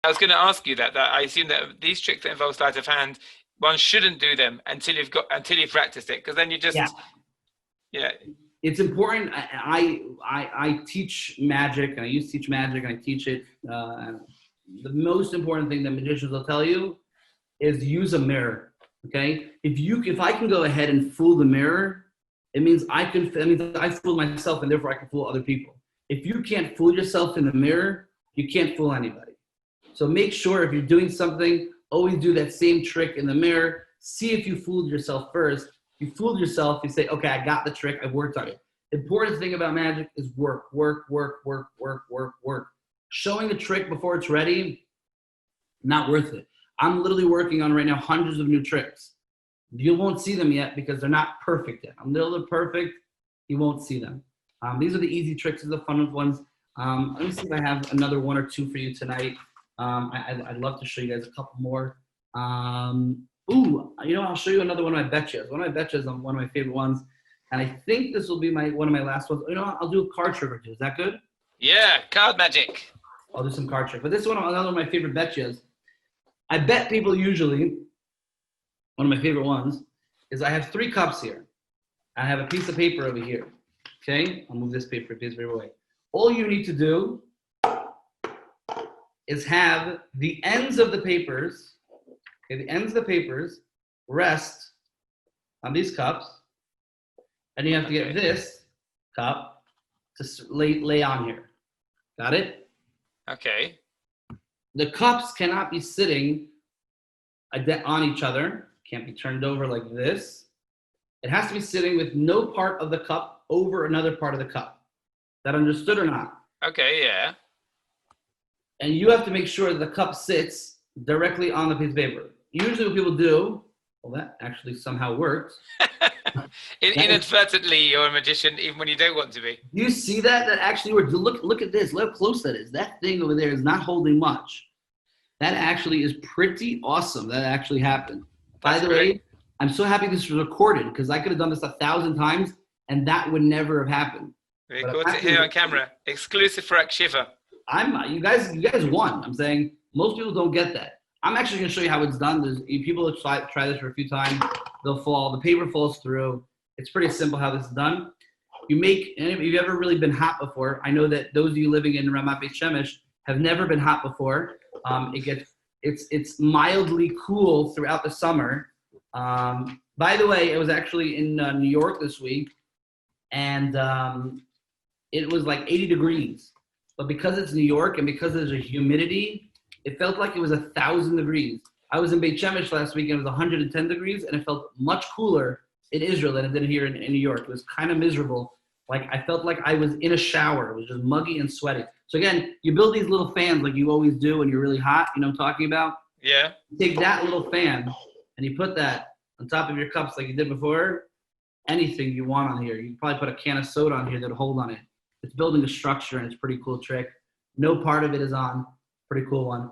I was going to ask you that I assume that these tricks that involve sleight of hand, one shouldn't do them until you've practiced it, because then you just yeah. It's important. I teach magic, and I used to teach magic, and I teach it. The most important thing that magicians will tell you is use a mirror. Okay, if I can go ahead and fool the mirror, it means I fool myself, and therefore I can fool other people. If you can't fool yourself in the mirror, you can't fool anybody. So make sure if you're doing something, always do that same trick in the mirror. See if you fooled yourself first. If you fooled yourself, you say, okay, I got the trick, I've worked on it. The important thing about magic is work. Showing the trick before it's ready, not worth it. I'm literally working on right now hundreds of new tricks. You won't see them yet because they're not perfect yet. Until they're perfect, you won't see them. These are the easy tricks, these are the fun ones. Let me see if I have another one or two for you tonight. I'd love to show you guys a couple more. I'll show you another one of my betches. One of my betches on one of my favorite ones. And I think this will be one of my last ones. I'll do a card trick or two. Is that good? Yeah, card magic. I'll do some card trick. But this one, another one of my favorite betches. I bet people usually, one of my favorite ones, is I have 3 cups here. I have a piece of paper over here. Okay? I'll move this piece of paper away. All you need to do is have the ends of the papers, rest on these cups, and you have to get this cup to lay on here. Got it? Okay. The cups cannot be sitting on each other. Can't be turned over like this. It has to be sitting with no part of the cup over another part of the cup. That understood or not? Okay, yeah. And you have to make sure that the cup sits directly on the piece of paper. Usually what people do, well, that actually somehow works. Inadvertently, you're a magician even when you don't want to be. You see that? That actually works. Look at this. Look how close that is. That thing over there is not holding much. That actually is pretty awesome. That actually happened. By the way, I'm so happy this was recorded because I could have done this 1,000 times and that would never have happened. We caught it here on camera. Exclusive for Hakshiva. You guys won. I'm saying most people don't get that. I'm actually going to show you how it's done. There's people that try this for a few times. They'll fall. The paper falls through. It's pretty simple how this is done. If you've ever really been hot before, I know that those of you living in Ramat Beit Shemesh have never been hot before. It's mildly cool throughout the summer. By the way, it was actually in New York this week, and it was like 80 degrees. But because it's New York and because there's a humidity, it felt like it was 1,000 degrees. I was in Beit Shemesh last week and it was 110 degrees, and it felt much cooler in Israel than it did here in New York. It was kind of miserable. Like I felt like I was in a shower. It was just muggy and sweaty. So again, you build these little fans like you always do when you're really hot. You know what I'm talking about? Yeah. You take that little fan and you put that on top of your cups like you did before. Anything you want on here. You can probably put a can of soda on here that'll hold on it. It's building a structure and it's a pretty cool trick. No part of it is on. Pretty cool one.